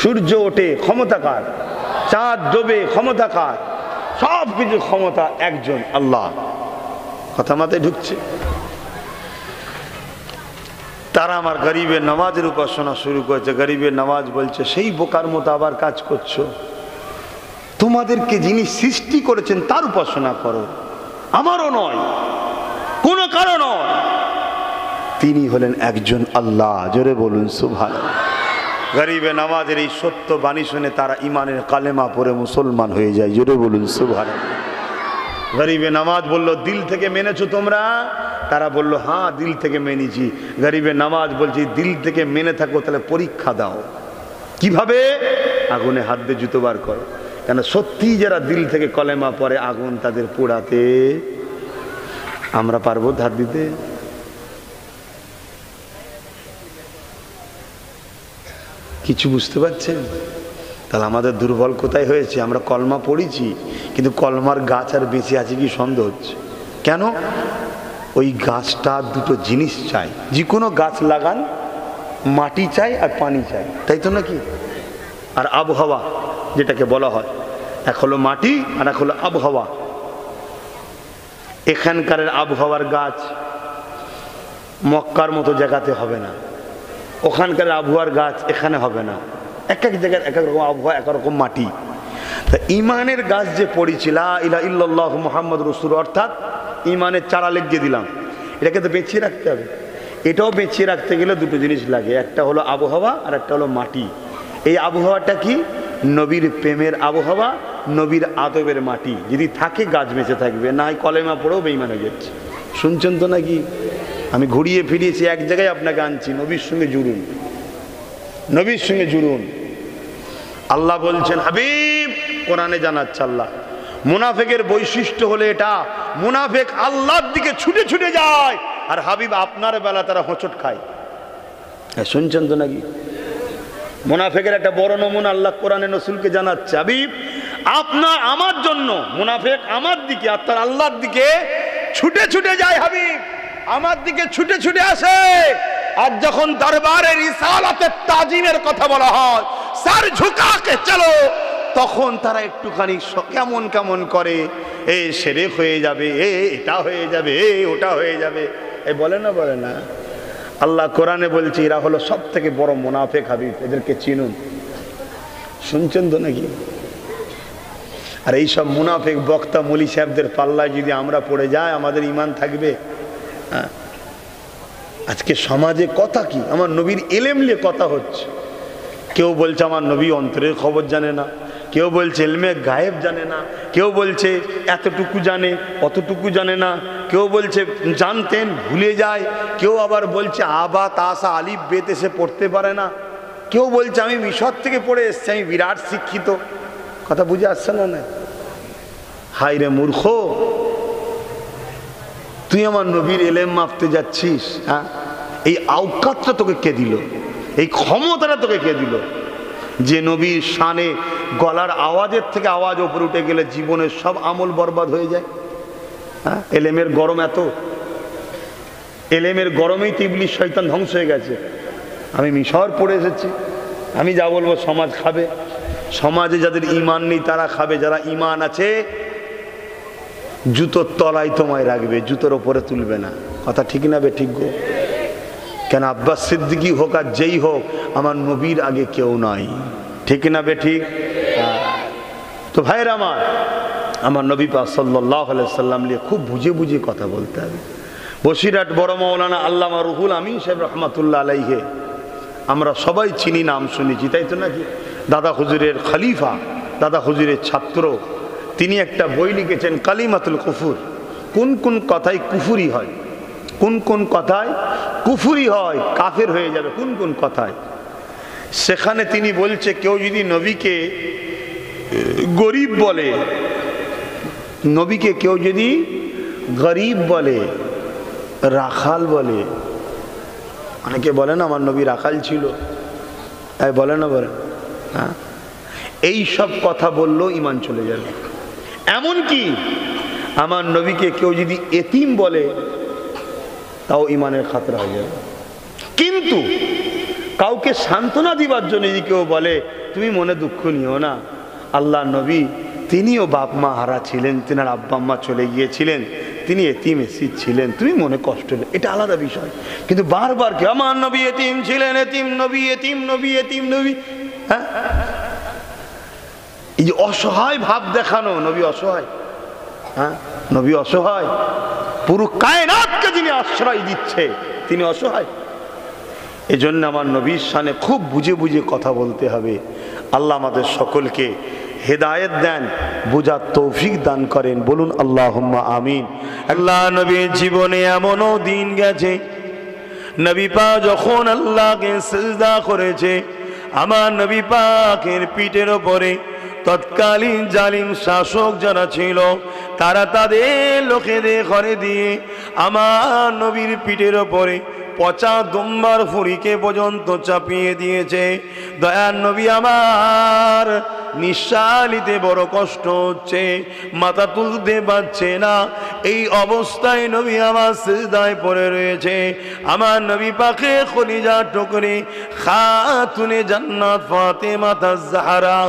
সূর্য ওঠে, ক্ষমতা কার? চাঁদ ডোবে, ক্ষমতা কার? সব কিছু ক্ষমতা একজন আল্লাহ। কথা মাথায় ঢুকছে? তারা আমার গরিবের নামাজের উপাসনা শুরু করেছে। গরিবের নামাজ বলছে, সেই বোকার মতো আবার কাজ করছো, তোমাদেরকে যিনি সৃষ্টি করেছেন তার উপাসনা করো, আমারও নয়, কোনো কারো নয়, তিনি হলেন একজন আল্লাহ। জোরে বলুন সুবহানাল্লাহ। গরিবে নামাজের এই সত্য বাণী শুনে তারা ইমানের কালেমা পড়ে মুসলমান হয়ে যায়। জোরে বলুন সুবহানাল্লাহ। গরিবে নামাজ বলল, দিল থেকে মেনেছো তোমরা? তারা বলল, হ্যাঁ দিল থেকে মেনেছি। গরিবে নামাজ বলছি, দিল থেকে মেনে থাকো তাহলে পরীক্ষা দাও। কিভাবে? আগুনে হাত দিয়ে জুতো বার করো। কেন সত্যি যারা দিল থেকে কলেমা পড়ে, আগুন তাদের পোড়াতে, আমরা পারবো হাত দিতে? কিছু বুঝতে পারছেন? তাহলে আমাদের দুর্বল কোথায় হয়েছে? আমরা কলমা পড়েছি, কিন্তু কলমার গাছ আর বেঁচে আছে কি সন্দেহ হচ্ছে। কেন? ওই গাছটা দুটো জিনিস চাই। যে কোনো গাছ লাগান, মাটি চাই আর পানি চাই, তাই তো নাকি? আর আবহাওয়া যেটাকে বলা হয়, এক হলো মাটি আর এক হলো আবহাওয়া। এখানকার আবহাওয়ার গাছ মক্কার মতো জায়গাতে হবে না, ওখানকার আবহাওয়ার গাছ এখানে হবে না, এক এক জায়গার এক এক রকম আবহাওয়া, এক রকম মাটি। তা ইমানের গাছ যে পড়েছি লা ইলাহা ইল্লাল্লাহু মুহাম্মদ রাসূল, অর্থাৎ ইমানের চারা লাগিয়ে দিলাম, এটাকে তো বেঁচিয়ে রাখতে হবে। এটাও বেঁচিয়ে রাখতে গেলে দুটো জিনিস লাগে, একটা হলো আবহাওয়া আর একটা হলো মাটি। এই আবহাওয়াটা কি? নবীর প্রেমের আবহাওয়া, নবীর আদবের মাটি। যদি থাকে গাছ বেঁচে থাকবে, না হয় কলেমা পড়েও বেঈমান হয়ে যাচ্ছে। শুনছেন তো নাকি? আমি ঘুরিয়ে ফিরিয়েছি, এক জায়গায় আপনাকে আনছি, নবীর সঙ্গে জুড়ুন, নবীর সঙ্গে জুড়ুন। আল্লাহ বলছেন, হাবিব কোরআনে জানাচ্ছে আল্লাহ, মুনাফিকের বৈশিষ্ট্য হলো এটা, মুনাফিক আল্লাহর দিকে ছুটে ছুটে যায়, আর হাবিব আপনার বেলা তারা হোঁচট খায়। শুনছেন তো নাকি? মুনাফিকের একটা বড় নমুনা আল্লাহ কোরআনে রাসূলকে জানাচ্ছে, হাবিব আপনার আমার জন্য মুনাফিক আমার দিকে আর তার আল্লাহর দিকে ছুটে ছুটে যায়, হাবিব আমার দিকে ছুটে ছুটে আসে। আর যখন দরবারে রিসালাতের তাজিমের কথা বলা হয়, সর ঝুঁকাকে চলো, তখন তারা একটুখানি কেমন কেমন করে, এ শিরক হয়ে যাবে, এটা হয়ে যাবে, ওটা হয়ে যাবে, এই বলে না, বলে না। আল্লাহ কোরআনে বলছে এরা হলো সব থেকে বড় মুনাফিক, হাবিব এদেরকে চিনুন। শুনছেন তো নাকি? আর এইসব মুনাফিক বক্তা মৌলী সাহেবদের পাল্লায় যদি আমরা পড়ে যাই, আমাদের ঈমান থাকবে? আজকে সমাজে কথা কি, আমার নবীর ইলম নিয়ে কথা হচ্ছে। কেউ বলছে আমার নবী অন্তরের খবর জানে না, কেউ বলছে ইলমে গায়েব জানে না, কেউ বলছে এতটুকু জানে অতটুকু জানে না, কেউ বলছে জানতেন ভুলে যায়, কেউ আবার বলছে আবা তাসা আলিফ বেত এসে পড়তে পারে না, কেউ বলছে আমি মিশর থেকে পড়ে এসছি, আমি বিরাট শিক্ষিত। কথা বুঝে আসছে না? না, হাই রে মূর্খ, তুই আমার নবীর ইলম মাপতে যাচ্ছিস? হ্যাঁ, এই আওকাতটা তোকে কে দিল? এই ক্ষমতাটা তোকে কে দিল? যে নবীর শানে গলার আওয়াজের থেকে আওয়াজ ওপরে উঠে গেলে জীবনের সব আমল বরবাদ হয়ে যায়। হ্যাঁ, এলেমের গরম এত, এলেমের গরমেই তো ইবলিস শয়তান ধ্বংস হয়ে গেছে। আমি মিশর পড়ে এসেছি, আমি যা বলবো সমাজ খাবে। সমাজে যাদের ঈমান নেই তারা খাবে, যারা ঈমান আছে জুতোর তলায় তোমায় রাখবে, জুতোর ওপরে তুলবে না। কথা ঠিক না বে ঠিক গো? কেন আব্বাস সিদ্দিকী হোক আর যেই হোক, আমার নবীর আগে কেউ নয়। ঠিক না বে ঠিক? তো ভাইয়ের আমার নবী পাক সাল্লাল্লাহু আলাইহি সাল্লাম নিয়ে খুব বুঝে বুঝে কথা বলতে হবে। বসিরহাট বড় মাওলানা আল্লামা রুহুল আমিন সাহেব রহমাতুল্লাহ আলাইহি আমরা সবাই চিনি, নাম শুনেছি, তাই তো নাকি? দাদা হুজুরের খলিফা, দাদা হুজুরের ছাত্র, তিনি একটা বই লিখেছেন কালিমাতুল কুফুর। কোন কোন কথায় কুফুরি হয়, কোন কোন কথায় কুফুরি হয়, কাফের হয়ে যাবে, কোন কোন কথায়। সেখানে তিনি বলছে কেউ যদি নবীকে গরিব বলে, নবীকে কেউ যদি গরিব বলে, রাখাল বলে, অনেকে বলেন আমার নবী রাখাল ছিল, বলে না, বলে? হ্যাঁ, এই সব কথা বললেও ঈমান চলে যাবে। এমনকি আমার নবীকে কেউ যদি এতিম বলে, তাও ঈমানের খাতরা হয়ে যাবে। কিন্তু কাউকে সান্ত্বনা দিবার জন্য যদি কেউ বলে তুমি মনে দুঃখ নিও না, আল্লাহ নবী তিনিও বাপ মা হারা ছিলেন, তিনার আব্বা আম্মা চলে গিয়েছিলেন, তিনি এতিম এসিদ ছিলেন, তুমি মনে কষ্ট নেই, এটা আলাদা বিষয়। কিন্তু বারবার কি আমার নবী এতিম ছিলেন, এতিম নবী, এতিম নবী, এতিম নবী, হ্যাঁ, এই যে অসহায় ভাব দেখানো, নবী অসহায়? হ্যাঁ, নবী অসহায়? পুরো কায়নাতকে যিনি আশ্রয় দিচ্ছে তিনি অসহায়? এজন্য আমার নবীর শানে খুব বুঝে বুঝে কথা বলতে হবে। আল্লাহ আমাদের সকলকে হেদায়েত দেন, বুঝার তৌফিক দান করেন, বলুন আল্লাহুম্মা আমিন। আল্লাহ নবীর জীবনে এমনও দিন গেছে, নবী পাক যখন আল্লাহকে সিজদা করেছে, আমার নবী পাকের পিঠের ওপরে তৎকালীন জালিম শাসক যারা ছিল তারা তাদের লোকেদের ঘরে দিয়ে আমার নবীর পিঠের ওপরে পচা দুম্বার ফুরিকে পর্যন্ত চাপিয়ে দিয়েছে। দয়ার নবী আমার নিঃশ্বাস নিতে বড় কষ্ট হচ্ছে, মাথা তুলতে পারছে না। এই অবস্থায় নবী আমার সিজদায় পড়ে রয়েছে। আমার নবী পাকে খলিজা টুকরি খাতুনে জান্নাত ফাতেমা তাজ-জাহরা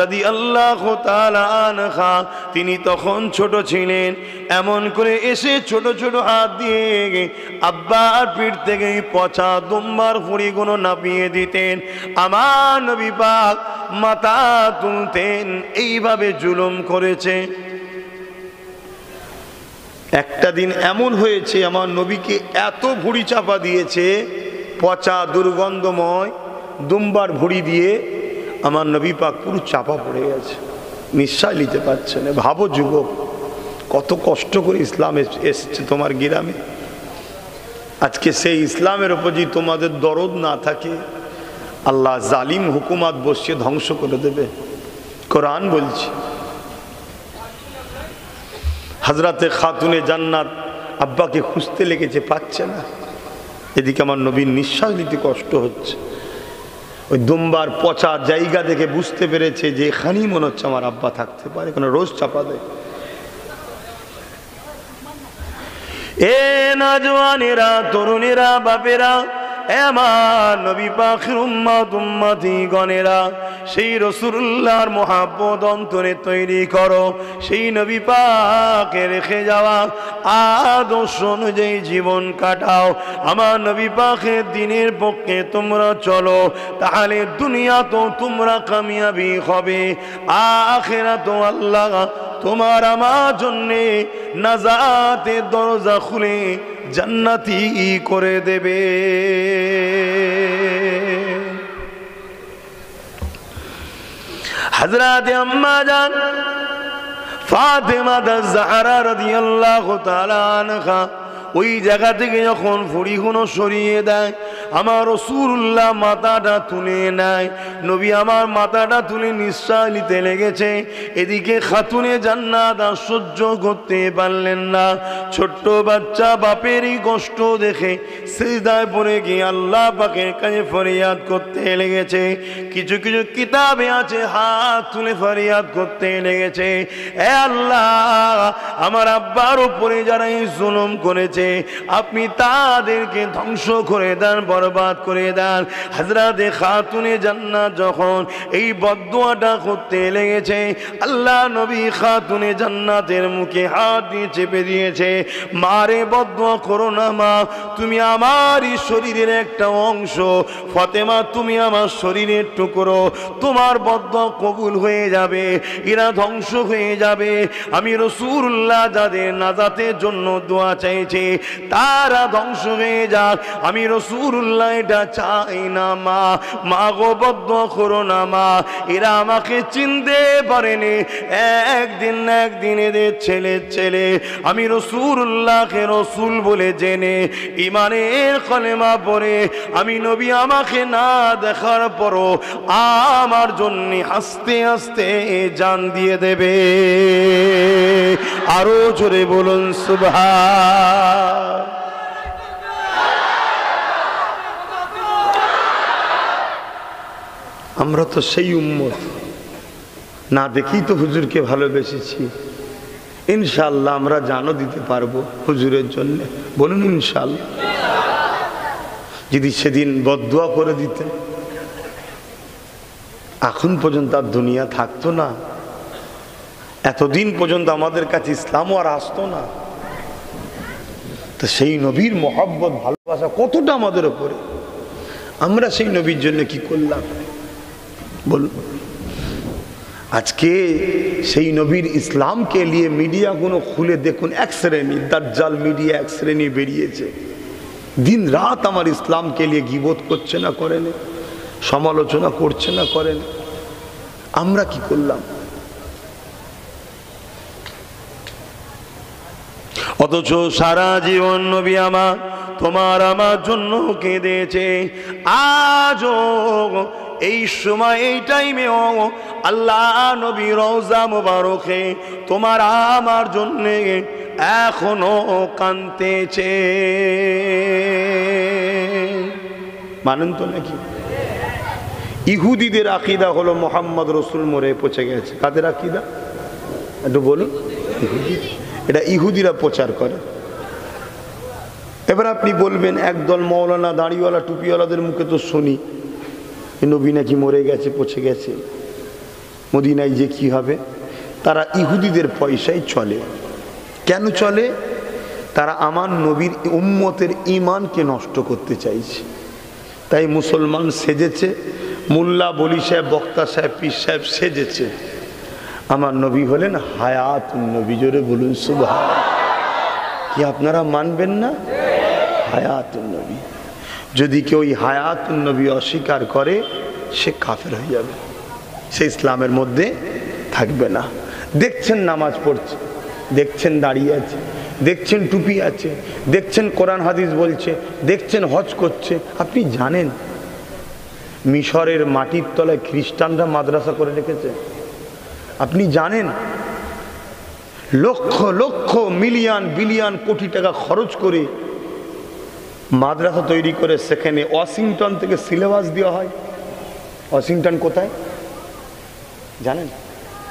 রাদিয়াল্লাহু তাআলা আনহা, তিনি তখন ছোট ছিলেন। এমন করে এসে ছোট ছোট হাত দিয়ে আব্বার পিঠ থেকে পচা দুম্বার ফুড়িগুলো নাপিয়ে দিতেন। আমার নবী পাক মাথা তুলতেন। এইভাবে জুলুম করেছে। একটা দিন এমন হয়েছে, আমার নবীকে এত ভুঁড়ি চাপা দিয়েছে, পচা দুর্গন্ধময় দুম্বার ভুঁড়ি দিয়ে আমার নবী পাক পুরো চাপা পড়ে গেছে, নিঃশ্বাস নিতে পারছে না। ভাবো যুবক, কত কষ্ট করে ইসলাম এসেছে তোমার গ্রামে। আজকে সেই ইসলামের উপর যদি তোমাদের দরদ না থাকে, আল্লাহ জালিম হুকুমাত বসিয়ে ধ্বংস করে দেবে। কোরআন বলছি। হযরতে খাতুনে জান্নাত আব্বাকে খুঁজতে লেগেছে, পাচ্ছে না। এদিকে আমার নবীর নিঃশ্বাস নিতে কষ্ট হচ্ছে। ওই দুম্বার পচা জায়গা দেখে বুঝতে পেরেছে যে এখানেই মনে হচ্ছে আমার আব্বা থাকতে পারে, কেন রোজ চাপা দেয়। এ নওজওয়ানেরা, তরুণেরা, বাপেরা, আমার নবী পাকের উম্মত উম্মতি গণেরা, সেই রাসূলুল্লাহর মুহাব্বত অন্তরে তৈরি করো। সেই নবী পাকে রেখে যাওয়া আদর্শ অনুযায়ী জীবন কাটাও। আমার নবী পাকের দ্বীনের পক্ষে তোমরা চলো, তাহলে দুনিয়া তো তোমরা কামিয়াবি হবে, আখিরাত আল্লাহ তোমার আমার জন্যে নাজাতের দরজা খুলে জান্নাতি করে দেবে। হযরত আম্মা জান ফাতেমা তাজ-জাহরা রাদিয়াল্লাহু তাআলা আনহা ওই জায়গা থেকে যখন ফুড়িগুলো সরিয়ে দেয়, আমার রাসূলুল্লাহ মাথাটা তুলে নেয়। নবী আমার মাথাটা তুলে নিঃশ্বাস নিতে লেগেছে। এদিকে খাতুনে জান্নাত আর সহ্য করতে পারলেন না। ছোট্ট বাচ্চা বাপেরই কষ্ট দেখে সিজদায় পড়ে গিয়ে আল্লাহ পাকের কাছে ফরিয়াদ করতে লেগেছে। কিছু কিছু কিতাবে আছে হাত তুলে ফরিয়াদ করতে লেগেছে, এ আল্লাহ, আমার আব্বার উপরে যারা এই জুলুম করেছে আপনি তাদেরকে ধ্বংস করে দেন, বরবাদ করে দেন। হযরতে খাতুনে জান্নাত যখন এই বদদুয়াটা করতে লেগেছে, আল্লাহ নবী খাতুনে জান্নাতের মুখে হাত দিয়ে চেপে দিয়েছে। মারে বদদুয়া করো না মা, তুমি আমারই শরীরের একটা অংশ। ফাতেমা তুমি আমার শরীরের টুকরো, তোমার বদদুয়া কবুল হয়ে যাবে, এরা ধ্বংস হয়ে যাবে। আমি রাসূলুল্লাহ যাদের নাজাতের জন্য দোয়া চাইছে তারা ধ্বংস হয়ে যাক, আমি রাসূলুল্লাহ এটা চাই না মা। মা গো বদদুয়া করো না মা, এরা আমাকে চিনতে পারেনি। একদিন না একদিন এদের ছেলে আমি রাসূলুল্লাহকে রাসূল বলে জেনে ঈমানের কলেমা পড়ে আমি নবী আমাকে না দেখার পরও আমার জন্য হাসতে হাসতে জান দিয়ে দেবে। আরো জোরে বলুন সুবহান। আমরা তো সেই উম্মত, না দেখি তো হুজুরকে ভালোবেসেছি। ইনশাআল্লাহ আমরা জানও দিতে পারবো হুজুরের জন্য, বলুন ইনশাআল্লাহ। যদি সেদিন বদদুয়া করে দিতে, এখন পর্যন্ত আর দুনিয়া থাকতো না, এতদিন পর্যন্ত আমাদের কাছে ইসলামও আর আসতো না। তো সেই নবীর মহব্বত ভালোবাসা কতটা আমাদের উপরে, আমরা সেই নবীর জন্য কি করলাম বলুন। আজকে সেই নবীর ইসলামকে নিয়ে মিডিয়াগুলো খুলে দেখুন, এক শ্রেণী দাজ্জাল মিডিয়া এক শ্রেণী বেরিয়েছে, দিন রাত আমার ইসলামকে নিয়ে গীবত করছে না করেন, সমালোচনা করছে না করেন। আমরা কি করলাম? অথচ সারা জীবন নবী আমার তোমার আমার জন্য কেঁদেছে। আজও এই সময় এই টাইমেও আল্লাহ নবী রওজা মুবারকে তোমার আমার জন্য এখনো কাঁদতেছে। মানেন তো নাকি? ইহুদিদের আকীদা হলো মোহাম্মদ রসুল মরে পচে গেছে। কাদের আকীদা একটু বলুন? এটা ইহুদিরা প্রচার করে। এবার আপনি বলবেন একদল মৌলানা দাড়িওয়ালা টুপিওয়ালাদের মুখে তো শুনি নবী নাকি মরে গেছে, পচে গেছে, মদিনায় যে কি হবে। তারা ইহুদিদের পয়সায় চলে। কেন চলে? তারা আমার নবীর উম্মতের ঈমানকে নষ্ট করতে চাইছে। তাই মুসলমান সেজেছে, মোল্লা বলি সাহেব, বক্তা সাহেব, পীর সাহেব সেজেছে। আমার নবী হলেন হায়াতুন নবী। জোরে বলুন সুবহানাল্লাহ। কি আপনারা মানবেন না? হায়াতুন নবী। যদি কেউ ওই হায়াতুন নবী অস্বীকার করে সে কাফের হয়ে যাবে, সে ইসলামের মধ্যে থাকবে না। দেখছেন নামাজ পড়ছে, দেখছেন দাঁড়িয়ে আছে, দেখছেন টুপি আছে, দেখছেন কোরআন হাদিস বলছে, দেখছেন হজ করছে। আপনি জানেন মিশরের মাটির তলায় খ্রিস্টানরা মাদ্রাসা করে রেখেছে? আপনি জানেন লক্ষ লক্ষ মিলিয়ন বিলিয়ন কোটি টাকা খরচ করে মাদ্রাসা তৈরি করে সেখানে ওয়াশিংটন থেকে সিলেবাস দেওয়া হয়। ওয়াশিংটন কোথায় জানেন?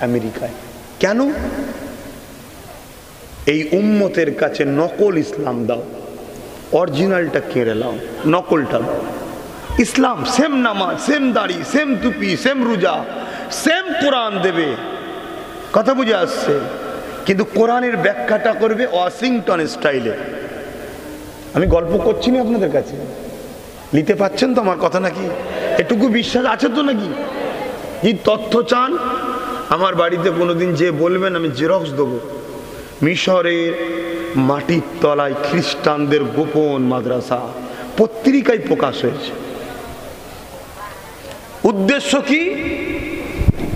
আমেরিকায়। কেন? এই উম্মতের কাছে নকল ইসলাম দাও, অরিজিনালটা কেড়ে নাও, নকলটা দাও। ইসলাম সেম নামাজ, সেম দাড়ি, সেম টুপি, সেম রোজা, সেম কোরআন দেবে, কথা বুঝে আসছে, কিন্তু কোরআনের ব্যাখ্যাটা করবে ওয়াশিংটন স্টাইলে। আমি গল্প করছি না আপনাদের কাছে, নিতে পাচ্ছেন তো আমার কথা নাকি? এটুকু বিশ্বাস আছে তো নাকি? এই তথ্য চান আমার বাড়িতে কোনোদিন যে বলবেন আমি জেরক্স দেবো। মিশরের মাটির তলায় খ্রিস্টানদের গোপন মাদ্রাসা পত্রিকায় প্রকাশ হয়েছে। উদ্দেশ্য কি?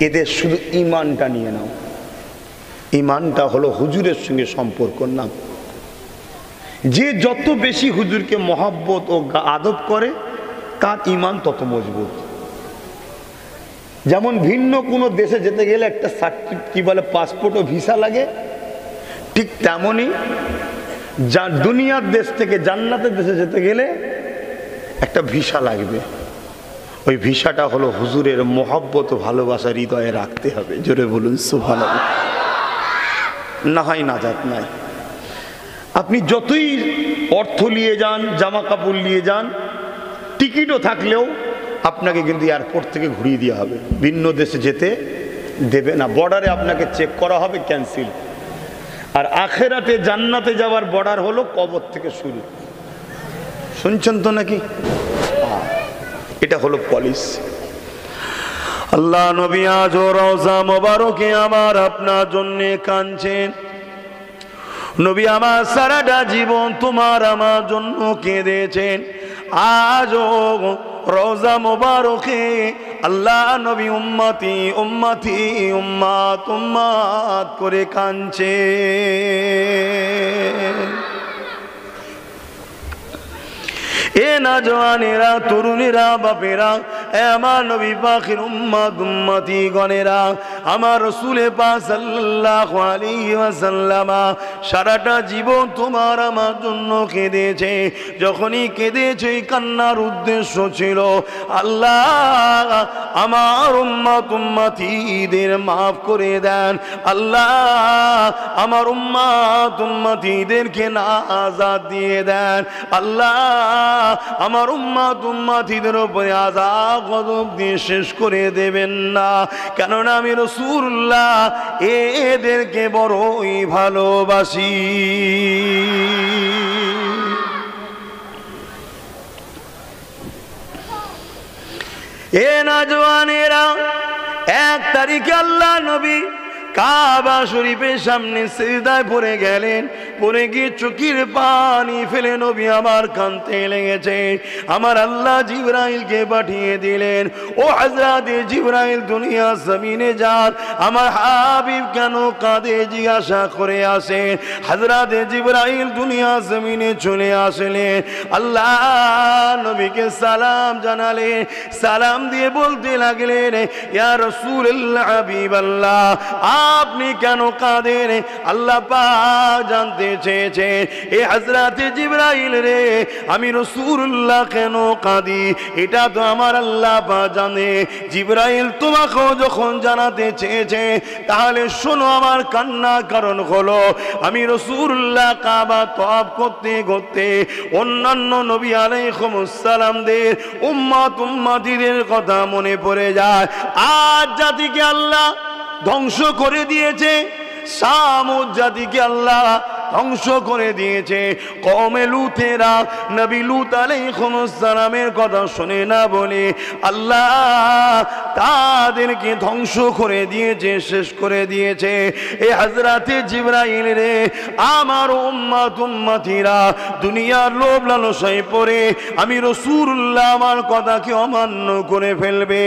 এদের শুধু ঈমানটা নিয়ে নাও। ঈমানটা হলো হুজুরের সঙ্গে সম্পর্ক নাম। যে যত বেশি হুজুরকে মহব্বত ও আদব করে তার ঈমান তত মজবুত। যেমন ভিন্ন কোনো দেশে যেতে গেলে একটা সার্টিফিকেট কি বলে পাসপোর্ট ও ভিসা লাগে, ঠিক তেমনই যা দুনিয়ার দেশ থেকে জান্নাতের দেশে যেতে গেলে একটা ভিসা লাগবে। ওই ভিসাটা হলো হুজুরের মহব্বত ও ভালোবাসা হৃদয়ে রাখতে হবে। জোরে বলুন সুবহানাল্লাহ। না হয় নাজাত নাই। আপনি যতই অর্থ নিয়ে যান, জামা কাপড় নিয়ে যান, টিকিটও থাকলেও আপনাকে কিন্তু এয়ারপোর্ট থেকে ঘুরিয়ে দেওয়া হবে, ভিন্ন দেশে যেতে দেবে না। বর্ডারে আপনাকে চেক করা হবে, ক্যান্সেল। আর আখেরাতে জান্নাতে যাওয়ার বর্ডার হলো কবর থেকে শুরু। শুনছেন তো নাকি? এটা হলো পলিসি। আল্লাহ নবী আজ রওজা মোবারকে আমার আপনার জন্য কাঁদছেন। নবী আমার সারাটা জীবন তোমার আমার জন্য কেঁদেছেন। আজও রওজা মোবারকে আল্লাহ নবী উম্মতি উম্মতি উম্মাত উম্মাত করে কাঁদছে। এ না জওয়ানেরা, তরুণেরা, বাপেরা, আমার নবী পাখির উম্মত উম্মতি গণেরা, আমার রাসূলে পাক সাল্লাল্লাহু আলাইহি ওয়াসাল্লাম সারাটা জীবন তোমার আমার জন্য কেঁদেছে। যখনই কেঁদেছে কান্নার উদ্দেশ্য ছিল আল্লাহ আমার উম্মত উম্মতিদের মাফ করে দেন, আল্লাহ আমার উম্মত উম্মতিদেরকে নাজাত দিয়ে দেন, আল্লাহ আমার উম্মত উম্মতিদের উপরে আযাব গজব দিয়ে শেষ করে দেবেন না। কেননা আমি রাসূলুল্লাহ এদেরকে বড়ই ভালোবাসি। এ নওজওয়ানেরা, 1 তারিখে আল্লাহ নবী কাবা শরীফের সামনে সিজদায় পড়ে গেলেন। পড়ে গিয়ে চোখের পানি ফেলে নবী আমার কাঁদতে লেগেছে। আমার আল্লাহ জিবরাইলকে পাঠিয়ে দিলেন, ও হযরতে জিবরাইল দুনিয়া জমিনে যান, আমার হাবিব কেন কাঁদে জিজ্ঞাসা করে আসেন। হযরতে জিবরাইল দুনিয়া জমিনে চলে আসলেন, আল্লাহ নবীকে সালাম জানালেন। সালাম দিয়ে বলতে লাগলেন, ইয়া রাসূলুল্লাহ হাবিবাল্লাহ, আপনি কেন কাঁদেন? আল্লাহ পাক জানতে চেয়েছে এ হযরতে জিবরাইল রে, আমি রাসূলুল্লাহ কেন কাঁদি এটা তো আমার আল্লাহ পাক জানে। জিবরাইল তোমাকেও যখন জানাতে চেয়েছে তাহলে শোনো, আমার কান্না কারণ হলো আমি রাসূলুল্লাহ কাবা তওয়াফ করতে করতে অন্যান্য নবী আলাইহিমুস সালামদের উম্মতিদের কথা মনে পড়ে যায়। আজ জাতিকে আল্লাহ ধ্বংস করে দিয়েছে, সামুদ জাতিকে আল্লাহ ধ্বংস করে দিয়েছে। কওমে লুতেরা নবী লূত আলাইহিস সালামের কথা শুনে না বলে আল্লাহ তাদেরকে ধ্বংস করে দিয়েছে, শেষ করে দিয়েছে। এই হযরতে জিবরাইল রে, আমার উম্মতিরা দুনিয়ার লোভ লালসায় পড়ে আমি রাসূলুল্লাহ আমার কথাকে অমান্য করে ফেলবে,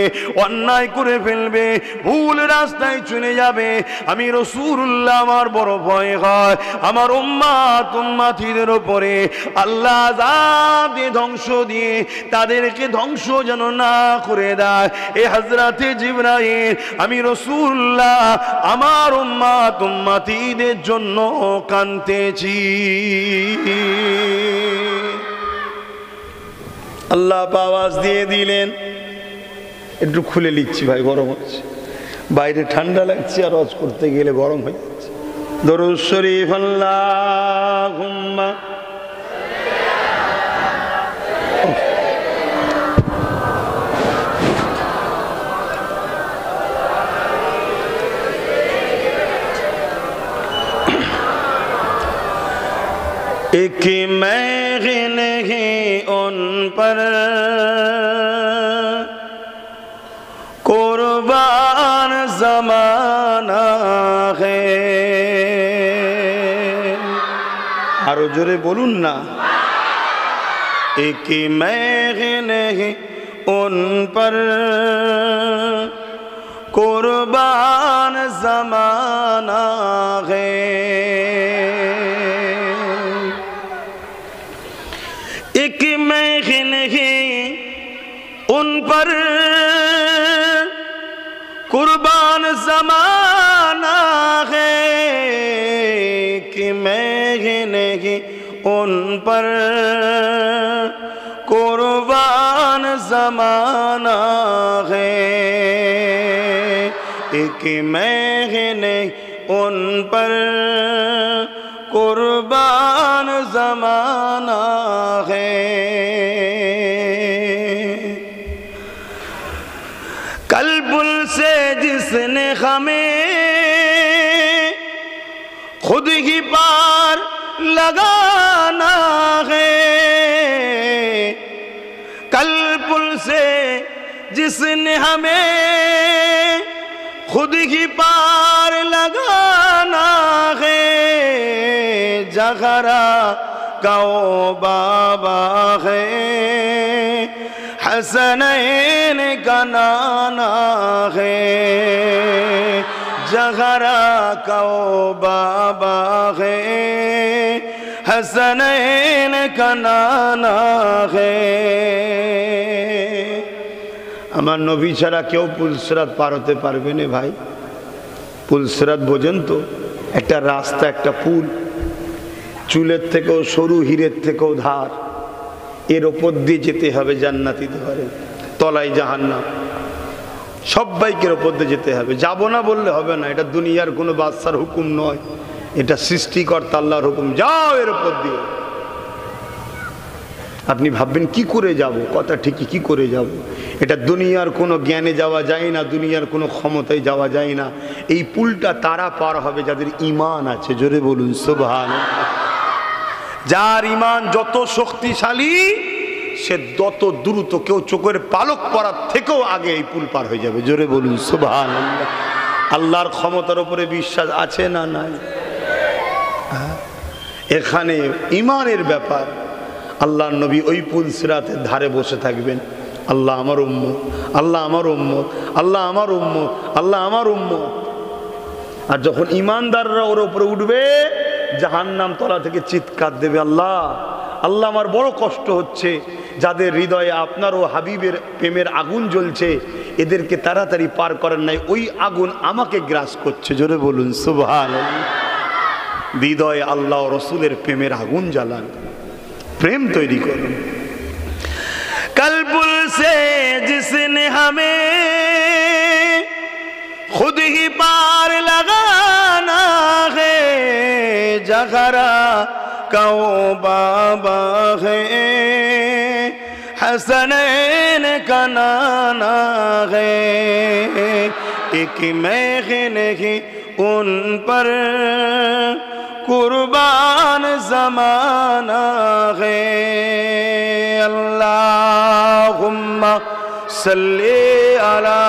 অন্যায় করে ফেলবে, ভুল রাস্তায় চলে যাবে। আমি রাসূলুল্লাহ আমার বড় ভয় হয় আমার উম্মতিদের উপরে আল্লাহ আযাব ধ্বংস দিয়ে তাদেরকে ধ্বংস যেন না করে দেয়। এ হযরতে জিবরাইল, আমি রাসূলুল্লাহ আমার উম্মতিদের জন্য কাঁদতেছি। আল্লাহ আওয়াজ দিয়ে দিলেন, একটু খুলে নিচ্ছি ভাই, গরম হচ্ছে, বাইরে ঠান্ডা লাগছে আর ওয়াজ করতে গেলে গরম হয়ে যাচ্ছে। দরুদ শরীফ আল্লাহুম্মা एक मैग़ नहीं उन पर कुर्बान ज़माना है। आरो जोरे बोलून ना, एक मैग़ नहीं उन पर कुर्बान ज़माना है। एक मैग़ नहीं उन पर कुर्बान ज़माना है, कि मैग़ नहीं उन पर कुर्बान ज़माना है। एक मैग़ नहीं उन पर कुर्बान ज़माना है। कल पुल से जिसने हमें खुद ही पार लगाना है, कल पुल से जिसने हमें खुद ही पार लगाना है। जगरा का ओ बाबा है, हसनैन का नाना है। जगरा का ओ बाबा है, हसनैन का नाना है। আমার নবী ছাড়া কেউ পুলসিরাত পার হতে পারবে না ভাই। পুলসিরাত বোঝেন তো? একটা রাস্তা, একটা পুল, চুলের থেকেও সরু, হীরের থেকেও ধার, এর ওপর দিয়ে যেতে হবে জান্নাতি ঘরে, তলায় জাহান্নাম। সবাইকে ওপর দিয়ে যেতে হবে, যাব না বললে হবে না। এটা দুনিয়ার কোনো বাদশার হুকুম নয়, এটা সৃষ্টিকর্তা আল্লাহর হুকুম। যাও এর ওপর দিয়ে। আপনি ভাববেন কি করে যাব? কথা ঠিকই, কি করে যাব? এটা দুনিয়ার কোনো জ্ঞানে যাওয়া যায় না, দুনিয়ার কোনো ক্ষমতায় যাওয়া যায় না। এই পুলটা তারা পার হবে যাদের ঈমান আছে। জোরে বলুন সুবহানাল্লাহ। যার ঈমান যত শক্তিশালী সে তত দ্রুত, কেউ চোখের পালক পড়ার থেকেও আগে এই পুল পার হয়ে যাবে। জোরে বলুন সুবহানাল্লাহ। আল্লাহর ক্ষমতার উপরে বিশ্বাস আছে না নাই? এখানে ঈমানের ব্যাপার। আল্লাহর নবী ওই পুল সিরাতের ধারে বসে থাকবেন। আল্লাহ আমার উম্মত, আল্লাহ আমার উম্মত, আল্লাহ আমার উম্মত, আল্লাহ আমার উম্মত। আর যখন ঈমানদাররা ওর উপরে উঠবে, জাহান্নাম তলা থেকে চিৎকার দেবে, আল্লাহ আল্লাহ আমার বড় কষ্ট হচ্ছে, যাদের হৃদয়ে আপনার ও হাবিবের প্রেমের আগুন জ্বলছে, এদেরকে তাড়াতাড়ি পার করেন নাই, ওই আগুন আমাকে গ্রাস করছে। জোরে বলুন সুবহানাল্লাহ। হৃদয়ে আল্লাহ ও রসুলের প্রেমের আগুন জ্বালান, প্রেম তৈরি করুন। कलबुल से जिसने हमें खुद ही पार लगाना है, जगरा कहो बाबा है, हसनैन का नाना है, एक मैं नहीं उन पर कुर्बान ज़माना है। अल्लाहुम्मा सल्ली अला।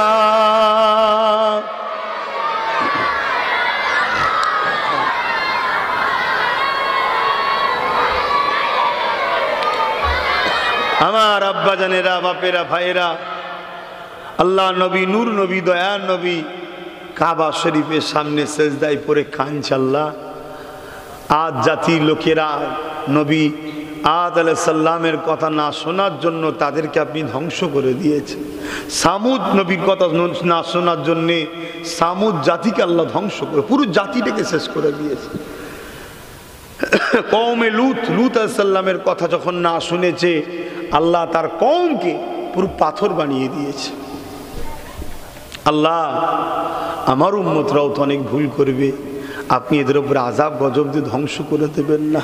আমার আব্বা জানেরা, বাপেরা, ভাইয়েরা, আল্লাহ নবী, নূর নবী, দয়ার নবী কাবা শরীফের সামনে সেজদায় পড়ে কাঁদছে। আল্লাহ, আদ জাতির লোকেরা নবী আদ আলাইহিস সালামের কথা না শোনার জন্য তাদেরকে আপনি ধ্বংস করে দিয়েছেন। সামুদ নবীর কথা না শোনার জন্যে সামুদ জাতিকে আল্লাহ ধ্বংস করে পুরো জাতিটাকে শেষ করে দিয়েছে। কওমে লূত আলাইহিস সালামের কথা যখন না শুনেছে, আল্লাহ তার কওমকে পুরো পাথর বানিয়ে দিয়েছে। আল্লাহ, আমার উম্মতরাও তো অনেক ভুল করবে, আপনি এদের উপরে আযাব গজব দিয়ে ধ্বংস করে দেবেন না।